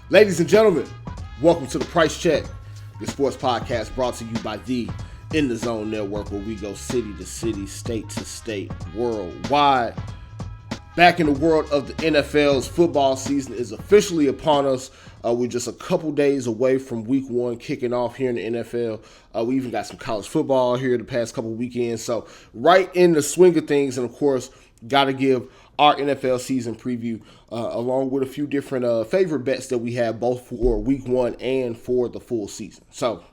Ladies and gentlemen, welcome to the Price Check, the sports podcast brought to you by the In the Zone Network, where we go city to city, state to state, worldwide. Back in the world of the NFL's football season is officially upon us. We're just a couple days away from week one kicking off here in the NFL. We even got some college football here the past couple weekends. So right in the swing of things, and of course, got to give our NFL season preview along with a few different favorite bets that we have both for week one and for the full season. So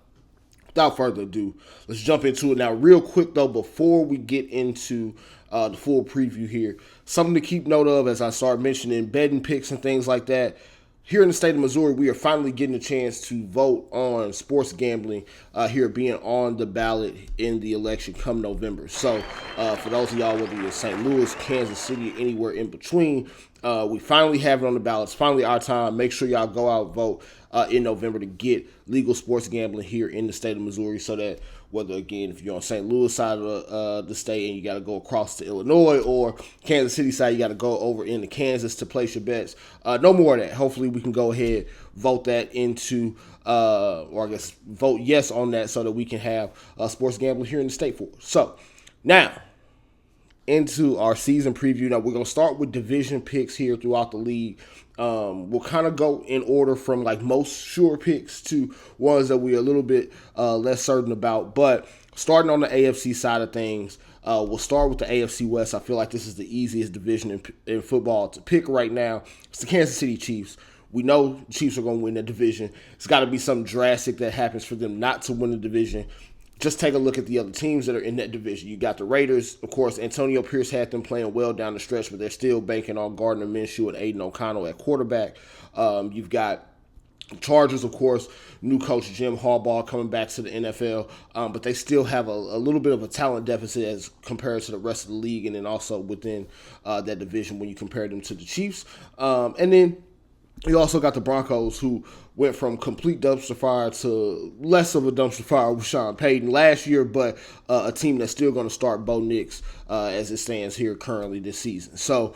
without further ado, let's jump into it now. Real quick though, before we get into the full preview here, something to keep note of as I start mentioning betting picks and things like that. Here in the state of Missouri, we are finally getting a chance to vote on sports gambling here being on the ballot in the election come November. So for those of y'all, whether you're in St. Louis, Kansas City, anywhere in between, we finally have it on the ballot. It's finally our time. Make sure y'all go out and vote in November to get legal sports gambling here in the state of Missouri, so that whether, again, if you're on St. Louis side of the state and you got to go across to Illinois, or Kansas City side, you got to go over into Kansas to place your bets. No more of that. Hopefully we can go ahead, vote that into, or I guess vote yes on that, so that we can have sports gambling here in the state for us. So now into our season preview. Now we're going to start with division picks here throughout the league. We'll kind of go in order from like most sure picks to ones that we're a little bit less certain about. But starting on the AFC side of things, we'll start with the AFC West. I feel like this is the easiest division in football to pick right now. It's the Kansas City Chiefs. We know the Chiefs are going to win the division. It's got to be something drastic that happens for them not to win the division. Just take a look at the other teams that are in that division. You got the Raiders. Of course, Antonio Pierce had them playing well down the stretch, but they're still banking on Gardner Minshew and Aiden O'Connell at quarterback. You've got Chargers, of course, new coach Jim Harbaugh coming back to the NFL, but they still have a little bit of a talent deficit as compared to the rest of the league, and then also within that division when you compare them to the Chiefs. And then you also got the Broncos, who went from complete dumpster fire to less of a dumpster fire with Sean Payton last year, but a team that's still going to start Bo Nix as it stands here currently this season. So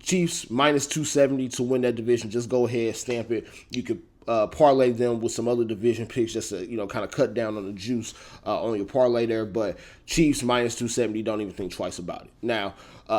Chiefs minus 270 to win that division. Just go ahead, stamp it. You could parlay them with some other division picks just to, kind of cut down on the juice on your parlay there. But Chiefs minus 270, don't even think twice about it. Now,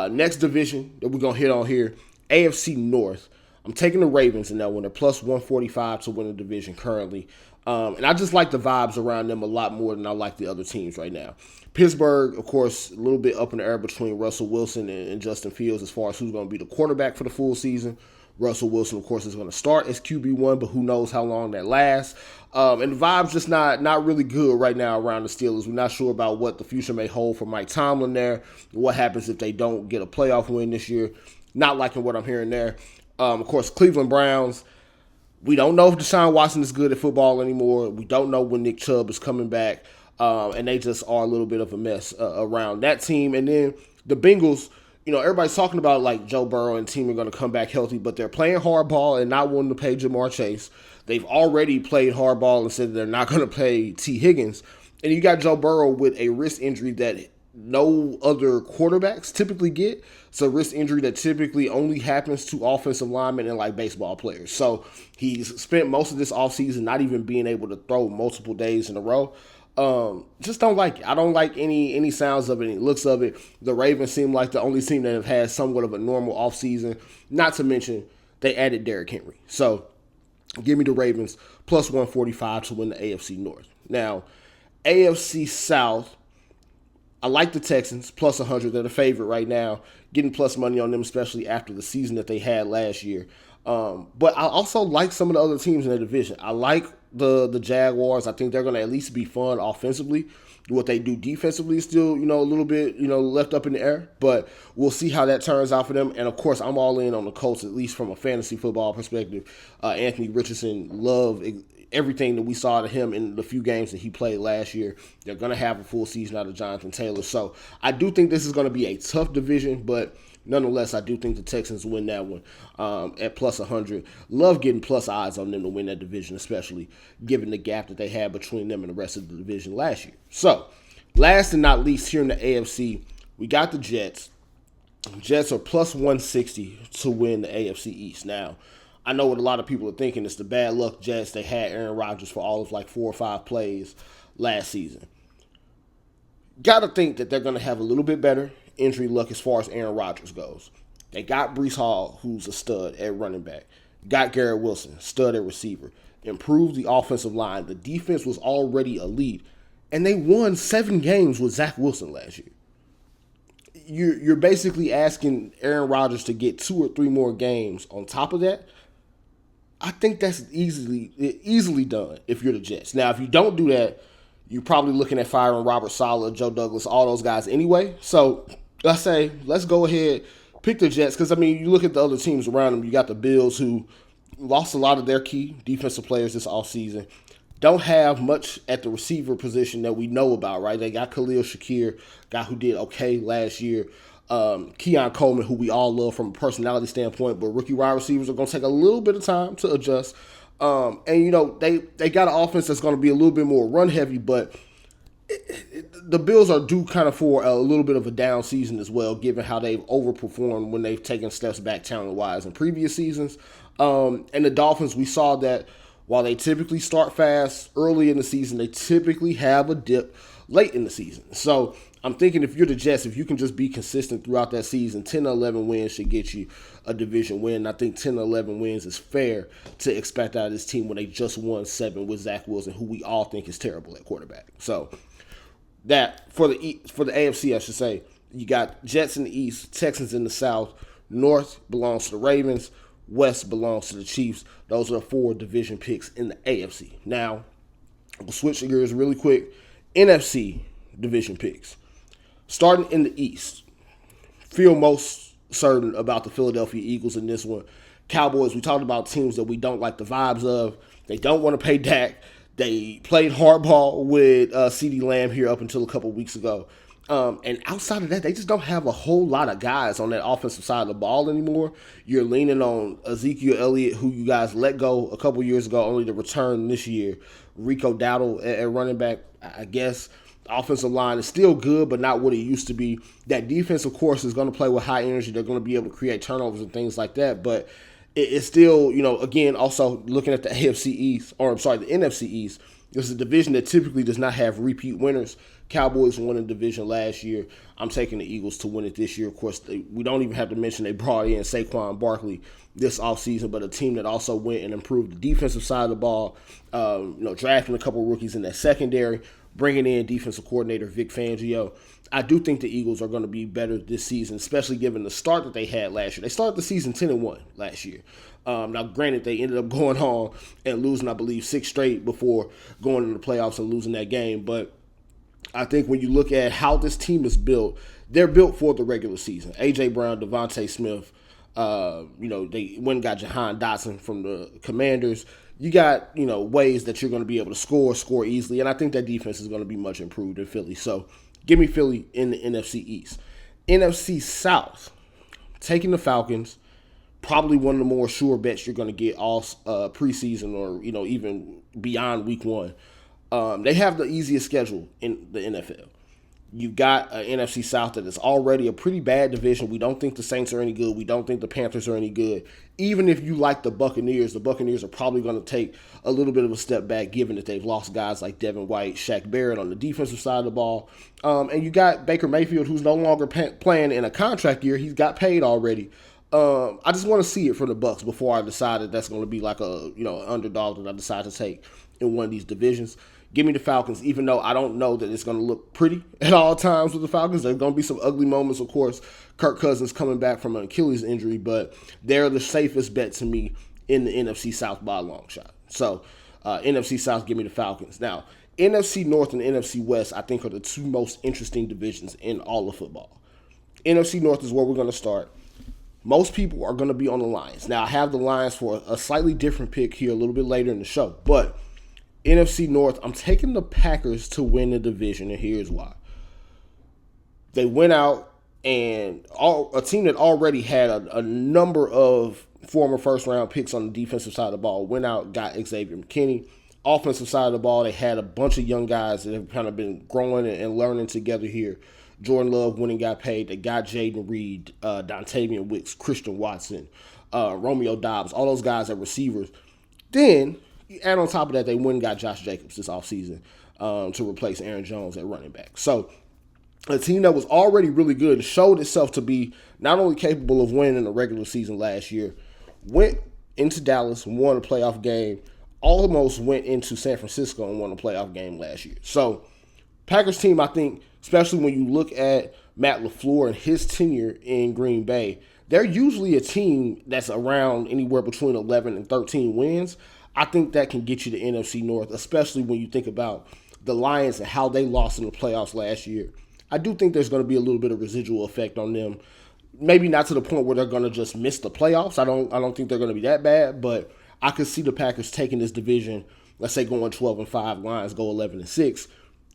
next division that we're going to hit on here, AFC North. I'm taking the Ravens in that one. They're plus 145 to win the division currently. And I just like the vibes around them a lot more than I like the other teams right now. Pittsburgh, of course, a little bit up in the air between Russell Wilson and Justin Fields as far as who's going to be the quarterback for the full season. Russell Wilson, of course, is going to start as QB1, but who knows how long that lasts. And the vibe's just not really good right now around the Steelers. We're not sure about what the future may hold for Mike Tomlin there. What happens if they don't get a playoff win this year? Not liking what I'm hearing there. Of course, Cleveland Browns, we don't know if Deshaun Watson is good at football anymore. We don't know when Nick Chubb is coming back. And they just are a little bit of a mess around that team. And then the Bengals, everybody's talking about like Joe Burrow and team are going to come back healthy, but they're playing hardball and not wanting to pay Jamar Chase. They've already played hardball and said they're not going to play T. Higgins. And you got Joe Burrow with a wrist injury that no other quarterbacks typically get. It's a wrist injury that typically only happens to offensive linemen and like baseball players. So he's spent most of this offseason not even being able to throw multiple days in a row. Just don't like it. I don't like any sounds of it, any looks of it. The Ravens seem like the only team that have had somewhat of a normal offseason. Not to mention they added Derrick Henry. So give me the Ravens plus 145 to win the AFC North. Now, AFC South, I like the Texans, plus 100. They're the favorite right now. Getting plus money on them, especially after the season that they had last year. But I also like some of the other teams in the division. I like the Jaguars. I think they're going to at least be fun offensively. What they do defensively is still, a little bit, left up in the air. But we'll see how that turns out for them. And, of course, I'm all in on the Colts, at least from a fantasy football perspective. Anthony Richardson, love everything that we saw out of him in the few games that he played last year. They're going to have a full season out of Jonathan Taylor. So I do think this is going to be a tough division, but nonetheless, I do think the Texans win that one at plus 100. Love getting plus odds on them to win that division, especially given the gap that they had between them and the rest of the division last year. So last and not least, here in the AFC, we got the Jets. Jets are plus 160 to win the AFC East. Now, I know what a lot of people are thinking. It's the bad luck Jets. They had Aaron Rodgers for all of like 4 or 5 plays last season. Got to think that they're going to have a little bit better injury luck as far as Aaron Rodgers goes. They got Breece Hall, who's a stud at running back. Got Garrett Wilson, stud at receiver. Improved the offensive line. The defense was already elite. And they won 7 games with Zach Wilson last year. You're basically asking Aaron Rodgers to get 2 or 3 more games on top of that. I think that's easily done if you're the Jets. Now, if you don't do that, you're probably looking at firing Robert Saleh, Joe Douglas, all those guys anyway. So I say, let's go ahead, pick the Jets. Because, I mean, you look at the other teams around them. You got the Bills, who lost a lot of their key defensive players this offseason. Don't have much at the receiver position that we know about, right? They got Khalil Shakir, guy who did okay last year. Keon Coleman, who we all love from a personality standpoint, but rookie wide receivers are going to take a little bit of time to adjust. And, you know, they got an offense that's going to be a little bit more run heavy, but the Bills are due kind of for a little bit of a down season as well, given how they've overperformed when they've taken steps back talent-wise in previous seasons. And the Dolphins, we saw that while they typically start fast early in the season, they typically have a dip late in the season. So I'm thinking if you're the Jets, if you can just be consistent throughout that season, 10 to 11 wins should get you a division win. I think 10 to 11 wins is fair to expect out of this team when they just won 7 with Zach Wilson, who we all think is terrible at quarterback. So that for the AFC, I should say, you got Jets in the East, Texans in the South, North belongs to the Ravens, West belongs to the Chiefs. Those are the 4 division picks in the AFC. Now, we'll switch gears really quick. NFC division picks. Starting in the East, feel most certain about the Philadelphia Eagles in this one. Cowboys, we talked about teams that we don't like the vibes of. They don't want to pay Dak. They played hardball with CeeDee Lamb here up until a couple weeks ago. And outside of that, they just don't have a whole lot of guys on that offensive side of the ball anymore. You're leaning on Ezekiel Elliott, who you guys let go a couple years ago, only to return this year. Rico Dowdle at running back, I guess. The offensive line is still good, but not what it used to be. That defense, of course, is going to play with high energy. They're going to be able to create turnovers and things like that. But it's still, you know, again, also looking at the AFC East, or I'm sorry, the NFC East, this is a division that typically does not have repeat winners. Cowboys won the division last year. I'm taking the Eagles to win it this year. Of course, we don't even have to mention they brought in Saquon Barkley this offseason, but a team that also went and improved the defensive side of the ball, drafting a couple rookies in that secondary, bringing in defensive coordinator Vic Fangio. I do think the Eagles are going to be better this season, especially given the start that they had last year. They started the season 10-1 last year. Now, granted, they ended up going on and losing, I believe, 6 straight before going into the playoffs and losing that game. But I think when you look at how this team is built, they're built for the regular season. A.J. Brown, Devontae Smith, they went and got Jahan Dotson from the Commanders. You got, ways that you're going to be able to score easily. And I think that defense is going to be much improved in Philly. So give me Philly in the NFC East. NFC South, taking the Falcons, probably one of the more sure bets you're going to get all preseason or, even beyond week 1. They have the easiest schedule in the NFL. You've got an NFC South that is already a pretty bad division. We don't think the Saints are any good. We don't think the Panthers are any good. Even if you like the Buccaneers are probably going to take a little bit of a step back given that they've lost guys like Devin White, Shaq Barrett on the defensive side of the ball. And you got Baker Mayfield, who's no longer playing in a contract year. He's got paid already. I just want to see it from the Bucs before I decide that that's going to be like an underdog that I decide to take in one of these divisions. Give me the Falcons, even though I don't know that it's going to look pretty at all times with the Falcons. There's going to be some ugly moments, of course. Kirk Cousins coming back from an Achilles injury, but they're the safest bet to me in the NFC South by a long shot. So, NFC South, give me the Falcons. Now, NFC North and NFC West, I think, are the 2 most interesting divisions in all of football. NFC North is where we're going to start. Most people are going to be on the Lions. Now, I have the Lions for a slightly different pick here a little bit later in the show, but NFC North, I'm taking the Packers to win the division, and here's why. They went out, and a team that already had a number of former first-round picks on the defensive side of the ball went out, got Xavier McKinney. Offensive side of the ball, they had a bunch of young guys that have kind of been growing and learning together here. Jordan Love went and got paid. They got Jaden Reed, Dontavian Wicks, Christian Watson. Romeo Dobbs, all those guys are receivers. Then, you add on top of that, they went and got Josh Jacobs this offseason to replace Aaron Jones at running back. So, a team that was already really good and showed itself to be not only capable of winning in the regular season last year, went into Dallas, won a playoff game, almost went into San Francisco and won a playoff game last year. So, Packers team, I think, especially when you look at Matt LaFleur and his tenure in Green Bay, they're usually a team that's around anywhere between 11 and 13 wins. I think that can get you the NFC North, especially when you think about the Lions and how they lost in the playoffs last year. I do think there's going to be a little bit of residual effect on them. Maybe not to the point where they're going to just miss the playoffs. I don't think they're going to be that bad, but I could see the Packers taking this division, let's say going 12-5, Lions go 11-6.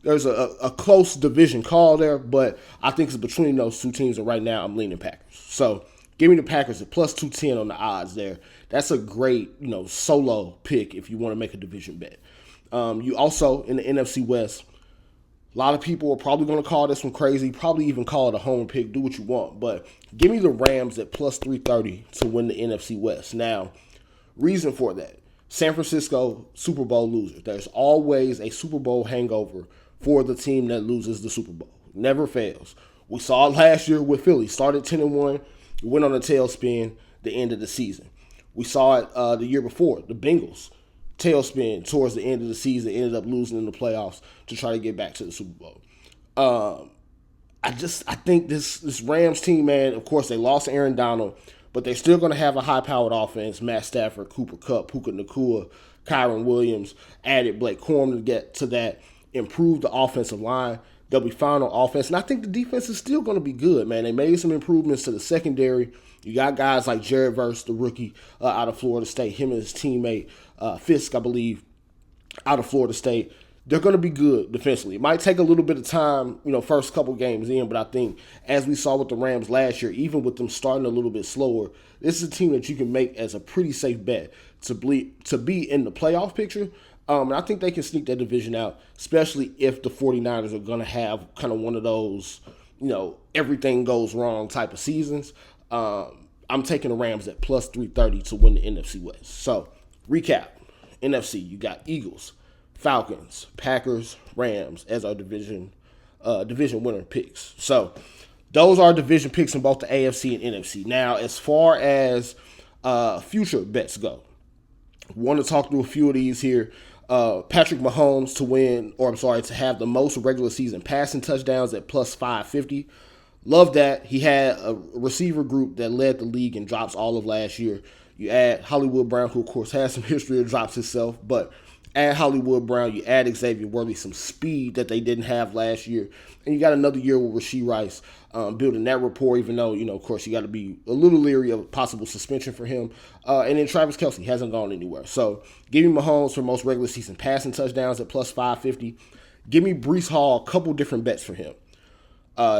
There's a close division call there, but I think it's between those two teams, and right now I'm leaning Packers. So give me the Packers at plus 210 on the odds there. That's a great, solo pick if you want to make a division bet. You also, in the NFC West, a lot of people are probably going to call this one crazy, probably even call it a home pick, do what you want, but give me the Rams at plus 330 to win the NFC West. Now, reason for that, San Francisco Super Bowl loser. There's always a Super Bowl hangover for the team that loses the Super Bowl. Never fails. We saw it last year with Philly. Started 10-1, went on a tailspin the end of the season. We saw it the year before, the Bengals. Tailspin towards the end of the season, ended up losing in the playoffs to try to get back to the Super Bowl. I think this Rams team, man, of course, they lost Aaron Donald, but they're still going to have a high-powered offense. Matt Stafford, Cooper Kupp, Puka Nacua, Kyron Williams, added Blake Corum to get to that, improve the offensive line. They'll be fine on offense, and I think the defense is still going to be good, man. They made some improvements to the secondary. You got guys like Jared Verse, the rookie out of Florida State, him and his teammate Fisk, I believe, out of Florida State. They're going to be good defensively. It might take a little bit of time, first couple games in, but I think as we saw with the Rams last year, even with them starting a little bit slower, this is a team that you can make as a pretty safe bet to be in the playoff picture. And I think they can sneak that division out, especially if the 49ers are going to have kind of one of those, everything goes wrong type of seasons. I'm taking the Rams at plus 330 to win the NFC West. So, recap. NFC, you got Eagles, Falcons, Packers, Rams as our division winner picks. So, those are division picks in both the AFC and NFC. Now, as far as future bets go, I want to talk through a few of these here. Patrick Mahomes to have the most regular season passing touchdowns at plus 550. Love that. He had a receiver group that led the league in drops all of last year. You add Hollywood Brown, who of course has some history of drops himself, but add Hollywood Brown, you add Xavier Worthy, some speed that they didn't have last year, and you got another year with Rashee Rice building that rapport, even though, of course, you got to be a little leery of possible suspension for him. And then Travis Kelce hasn't gone anywhere. So give me Mahomes for most regular season passing touchdowns at plus 550. Give me Breece Hall, a couple different bets for him.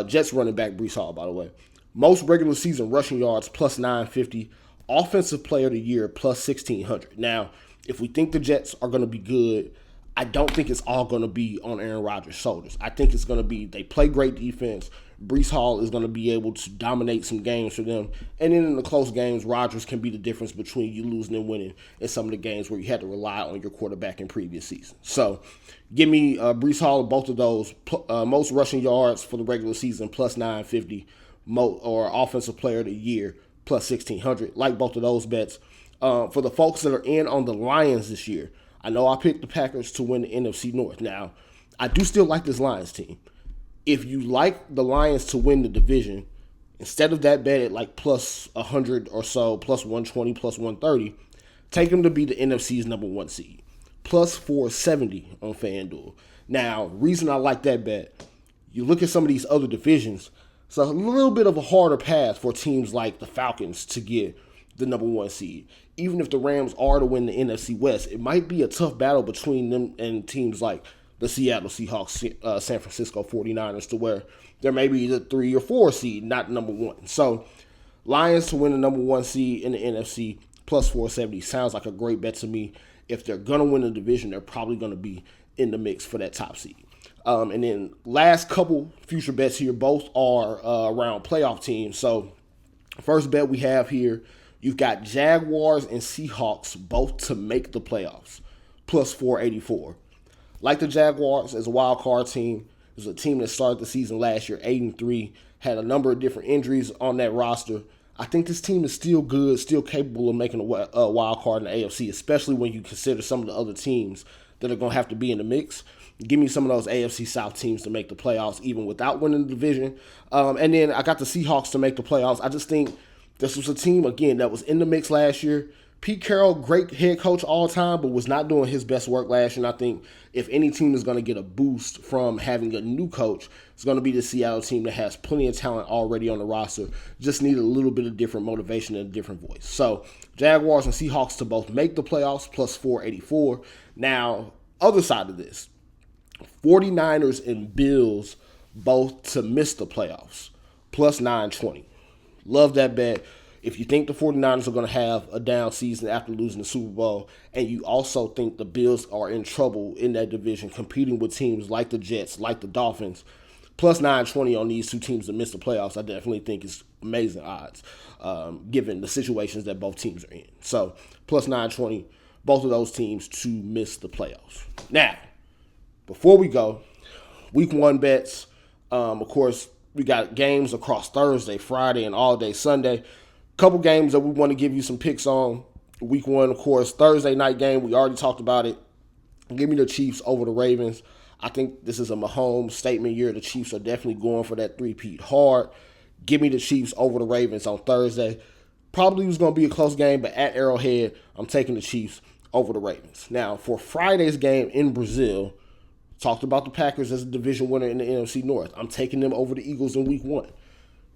Jets running back Breece Hall, by the way. Most regular season rushing yards plus 950. Offensive player of the year plus 1,600. Now, if we think the Jets are going to be good, I don't think it's all going to be on Aaron Rodgers' shoulders. I think it's going to be they play great defense. Breece Hall is going to be able to dominate some games for them. And then in the close games, Rodgers can be the difference between you losing and winning in some of the games where you had to rely on your quarterback in previous seasons. So give me Breece Hall in both of those. Most rushing yards for the regular season plus 950, or offensive player of the year plus 1,600. Like both of those bets. For the folks that are in on the Lions this year, I know I picked the Packers to win the NFC North. Now, I do still like this Lions team. If you like the Lions to win the division, instead of that bet at like plus 100 or so, plus 120, plus 130, take them to be the NFC's number one seed. Plus 470 on FanDuel. Now, reason I like that bet, you look at some of these other divisions, it's a little bit of a harder path for teams like the Falcons to get the number one seed. Even if the Rams are to win the NFC West, it might be a tough battle between them and teams like the Seattle Seahawks, San Francisco 49ers, to where there may be the 3 or 4 seed, not number one. So Lions to win the number one seed in the NFC plus 470 sounds like a great bet to me. If they're going to win the division, they're probably going to be in the mix for that top seed. And then last couple future bets here, both are around playoff teams. So first bet we have here, You've got Jaguars and Seahawks both to make the playoffs, plus 484. Like the Jaguars as a wild card team, it was a team that started the season last year 8-3, had a number of different injuries on that roster. I think this team is still good, still capable of making a wild card in the AFC, especially when you consider some of the other teams that are going to have to be in the mix. Give me some of those AFC South teams to make the playoffs, even without winning the division. And then I got the Seahawks to make the playoffs. I just think this was a team, again, that was in the mix last year. Pete Carroll, great head coach all time, but was not doing his best work last year. And I think if any team is going to get a boost from having a new coach, it's going to be the Seattle team that has plenty of talent already on the roster. Just need a little bit of different motivation and a different voice. So Jaguars and Seahawks to both make the playoffs, plus 484. Now, other side of this, 49ers and Bills both to miss the playoffs, plus 920. Love that bet. If you think the 49ers are going to have a down season after losing the Super Bowl, and you also think the Bills are in trouble in that division, competing with teams like the Jets, like the Dolphins, plus 920 on these two teams to miss the playoffs, I definitely think is amazing odds, given the situations that both teams are in. So, plus 920, both of those teams to miss the playoffs. Now, before we go, week one bets, of course, we got games across Thursday, Friday, and all day Sunday. Couple games that we want to give you some picks on. Week one, of course, Thursday night game. We already talked about it. Give me the Chiefs over the Ravens. I think this is a Mahomes statement year. The Chiefs are definitely going for that three-peat hard. Give me the Chiefs over the Ravens on Thursday. Probably was going to be a close game, but at Arrowhead, I'm taking the Chiefs over the Ravens. Now, for Friday's game in Brazil, talked about the Packers as a division winner in the NFC North. I'm taking them over the Eagles in week one.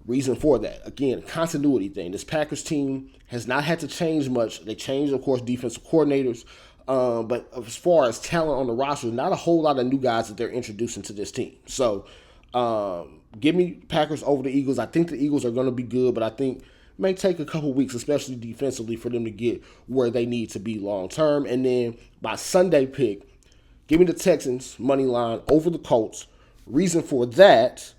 Reason for that, again, continuity thing. This Packers team has not had to change much. They changed, of course, defensive coordinators. But as far as talent on the roster, not a whole lot of new guys that they're introducing to this team. So give me Packers over the Eagles. I think the Eagles are going to be good, but I think it may take a couple weeks, especially defensively, for them to get where they need to be long term. And then by Sunday pick, give me the Texans money line over the Colts. Reason for that,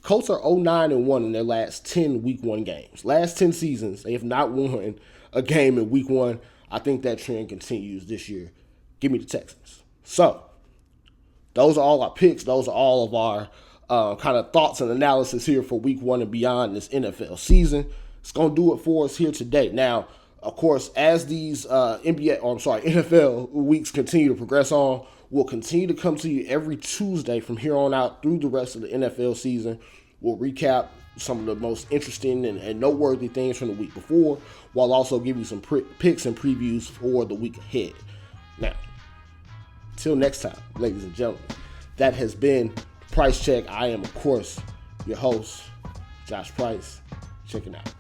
Colts are 0-9-1 in their last 10 week one games. Last 10 seasons, they have not won a game in week one. I think that trend continues this year. Give me the Texans. So, those are all our picks. Those are all of our kind of thoughts and analysis here for week one and beyond this NFL season. It's going to do it for us here today. Now, of course, as these NFL weeks continue to progress on, we'll continue to come to you every Tuesday from here on out through the rest of the NFL season. We'll recap some of the most interesting and noteworthy things from the week before, while also giving you some picks and previews for the week ahead. Now, till next time, ladies and gentlemen, that has been Price Check. I am, of course, your host, Josh Price. Check it out.